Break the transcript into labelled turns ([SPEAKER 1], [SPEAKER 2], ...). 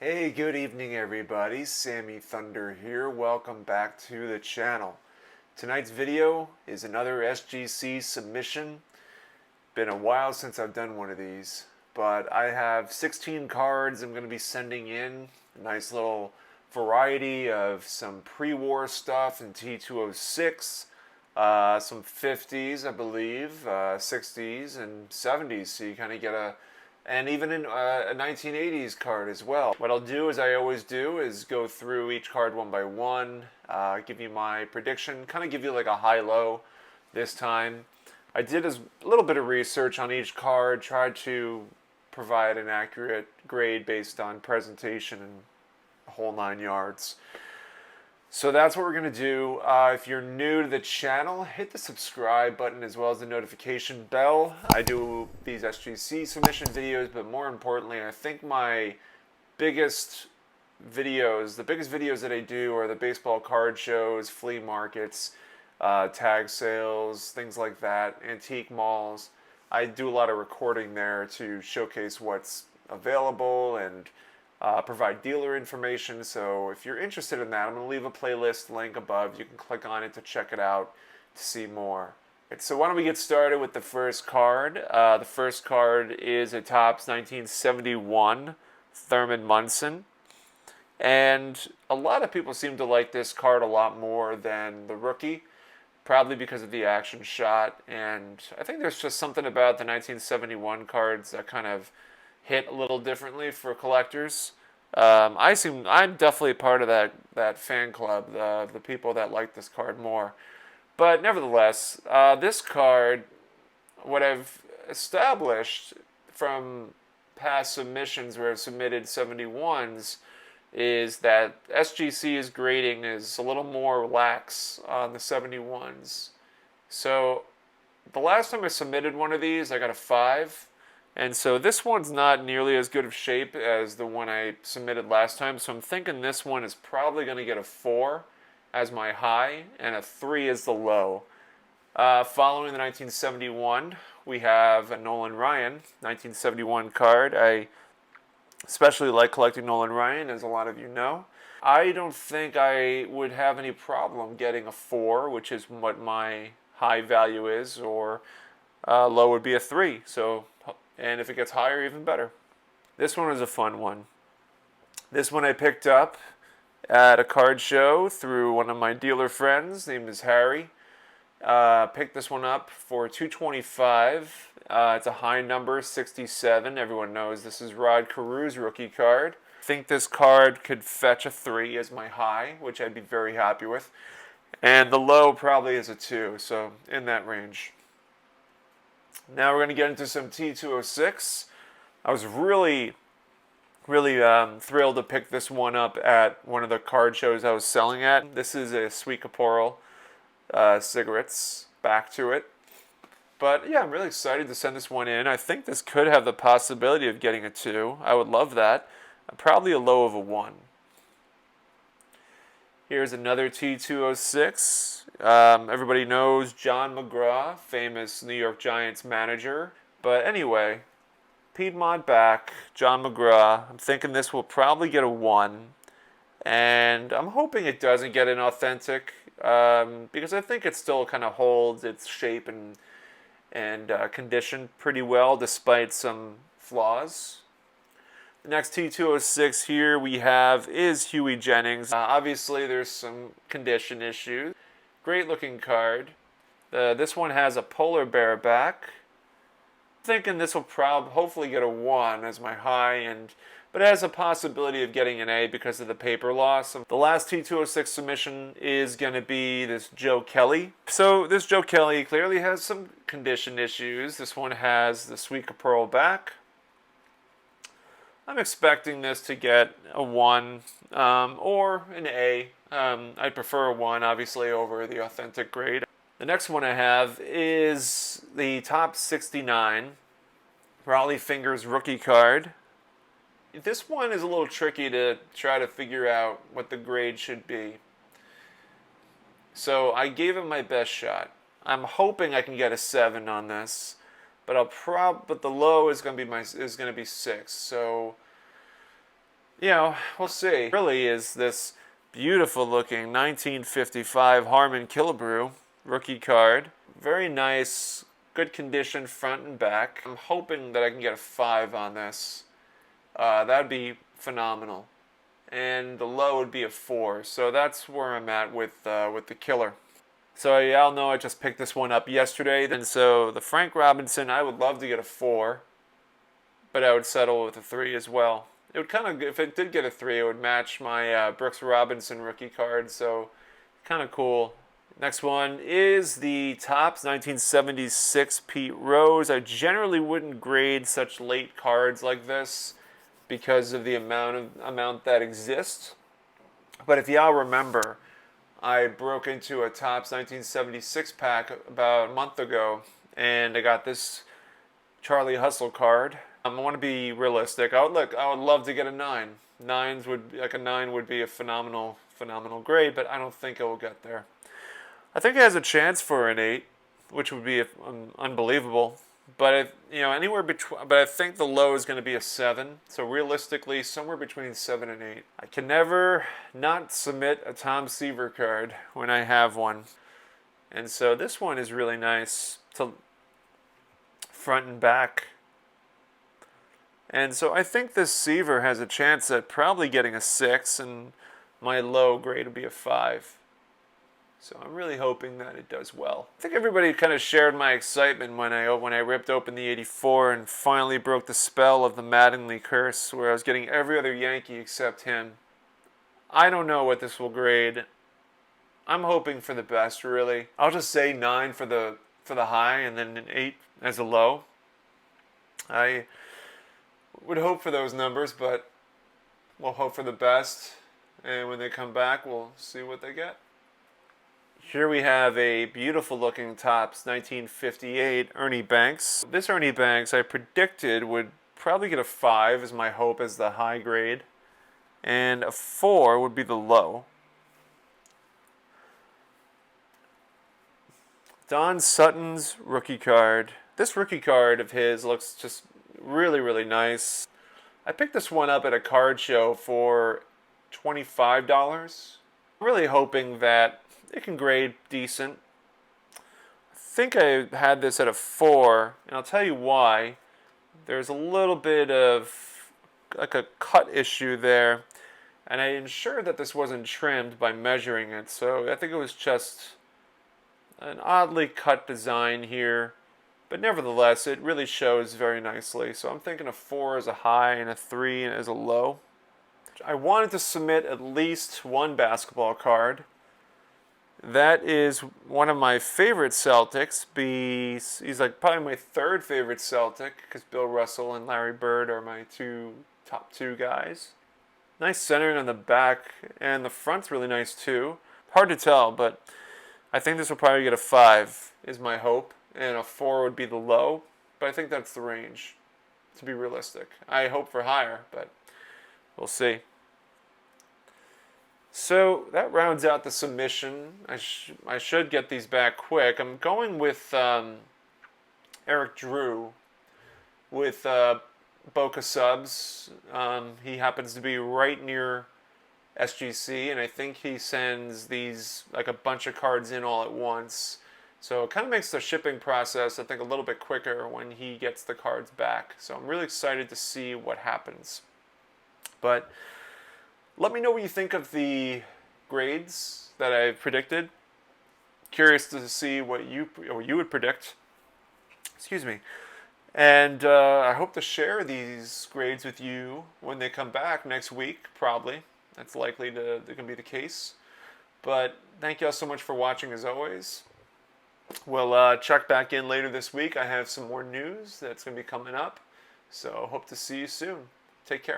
[SPEAKER 1] Hey, good evening everybody. Sammy Thunder here. Welcome back to the channel. Tonight's video is another SGC submission. Been a while since I've done one of these, but I have 16 cards I'm going to be sending in. A nice little variety of some pre-war stuff in T206, some 50s I believe, 60s and 70s, so you kind of get and even in a 1980s card as well. What I'll do, as I always do, is go through each card one by one, give you my prediction, kind of give you like a high-low this time. I did a little bit of research on each card, tried to provide an accurate grade based on presentation and the whole 9 yards. So that's what we're going to do. If you're new to the channel, hit the subscribe button as well as the notification bell. I do these SGC submission videos, but more importantly, I think my biggest videos, the biggest videos that I do are the baseball card shows, flea markets, tag sales, things like that, antique malls. I do a lot of recording there to showcase what's available and provide dealer information. So if you're interested in that, I'm going to leave a playlist link above. You can click on it to check it out to see more. So why don't we get started with the first card. The first card is a Topps 1971 Thurman Munson. And a lot of people seem to like this card a lot more than the rookie, probably because of the action shot. And I think there's just something about the 1971 cards that kind of hit a little differently for collectors. I'm definitely part of that fan club, the people that like this card more. But nevertheless, this card, what I've established from past submissions where I've submitted 71s, is that SGC's grading is a little more lax on the 71s. So the last time I submitted one of these, I got a 5. And so this one's not nearly as good of shape as the one I submitted last time. So I'm thinking this one is probably going to get a 4 as my high and a 3 as the low. Following the 1971, we have a Nolan Ryan 1971 card. I especially like collecting Nolan Ryan, as a lot of you know. I don't think I would have any problem getting a 4, which is what my high value is, or low would be a 3. And if it gets higher, even better. This one was a fun one. This one I picked up at a card show through one of my dealer friends, named is Harry. Picked this one up for $225. It's a high number, 67. Everyone knows this is Rod Carew's rookie card. I think this card could fetch a 3 as my high, which I'd be very happy with. And the low probably is a 2, so in that range. Now we're going to get into some T206. I was really thrilled to pick this one up at one of the card shows I was selling at. This is a Sweet Caporal cigarettes, back to it. But yeah, I'm really excited to send this one in. I think this could have the possibility of getting a 2. I would love that. Probably a low of a 1. Here's another T206. Everybody knows John McGraw, famous New York Giants manager. But anyway, Piedmont back, John McGraw. I'm thinking this will probably get a 1. And I'm hoping it doesn't get an authentic, because I think it still kind of holds its shape and condition pretty well, despite some flaws. The next T206 here we have is Hughie Jennings. Obviously there's some condition issues. Great looking card. This one has a polar bear back. I'm thinking this will hopefully get a 1 as my high, but it has a possibility of getting an A because of the paper loss. The last T206 submission is going to be this Joe Kelley. So this Joe Kelley clearly has some condition issues. This one has the Sweet Caporal back. I'm expecting this to get a 1 or an A. I prefer a 1, obviously, over the authentic grade. The next one I have is the Topps 69 Rollie Fingers rookie card. This one is a little tricky to try to figure out what the grade should be. So I gave it my best shot. I'm hoping I can get a 7 on this. But the low is going to be 6. So You know, we'll see. Really is this beautiful looking 1955 Harmon Killebrew rookie card. Very nice, good condition front and back. I'm hoping that I can get a 5 on this. That'd be phenomenal. And the low would be a 4. So that's where I'm at with the killer. So y'all know I just picked this one up yesterday. And so the Frank Robinson, I would love to get a 4, but I would settle with a 3 as well. It would kind of, if it did get a 3, it would match my Brooks Robinson rookie card. So kind of cool. Next one is the Topps 1976 Pete Rose. I generally wouldn't grade such late cards like this because of the amount that exists. But if y'all remember, I broke into a Topps 1976 pack about a month ago, and I got this Charlie Hustle card. I want to be realistic. I would love to get a 9. A 9 would be a phenomenal grade, but I don't think it will get there. I think it has a chance for an 8, which would be unbelievable. But anywhere between. But I think the low is going to be a 7. So realistically, somewhere between 7 and 8. I can never not submit a Tom Seaver card when I have one, and so this one is really nice to front and back. And so I think this Seaver has a chance at probably getting a 6, and my low grade will be a 5. So I'm really hoping that it does well. I think everybody kind of shared my excitement when I ripped open the 84 and finally broke the spell of the Mattingly curse, where I was getting every other Yankee except him. I don't know what this will grade. I'm hoping for the best, really. I'll just say 9 for the high and then an 8 as a low. I would hope for those numbers, but we'll hope for the best. And when they come back, we'll see what they get. Here we have a beautiful looking Topps 1958 Ernie Banks. This Ernie Banks I predicted would probably get a 5 as my hope as the high grade, and a 4 would be the low. Don Sutton's rookie card. This rookie card of his looks just really, really nice. I picked this one up at a card show for $25. I'm really hoping that it can grade decent. I think I had this at a 4, and I'll tell you why. There's a little bit of like a cut issue there, and I ensured that this wasn't trimmed by measuring it, so I think it was just an oddly cut design here, but nevertheless it really shows very nicely. So I'm thinking a 4 as a high and a 3 as a low. I wanted to submit at least one basketball card. That is one of my favorite Celtics. He's like probably my 3rd favorite Celtic, because Bill Russell and Larry Bird are my top two guys. Nice centering on the back, and the front's really nice too. Hard to tell, but I think this will probably get a 5 is my hope, and a 4 would be the low, but I think that's the range, to be realistic. I hope for higher, but we'll see. So that rounds out the submission. I should get these back quick. I'm going with Eric Drew with Boca Subs. He happens to be right near SGC, and I think he sends these like a bunch of cards in all at once. So it kind of makes the shipping process, I think, a little bit quicker when he gets the cards back. So I'm really excited to see what happens. But let me know what you think of the grades that I predicted. Curious to see what you would predict. Excuse me. And I hope to share these grades with you when they come back next week, probably. That's likely to be the case. But thank you all so much for watching, as always. We'll check back in later this week. I have some more news that's going to be coming up. So hope to see you soon. Take care.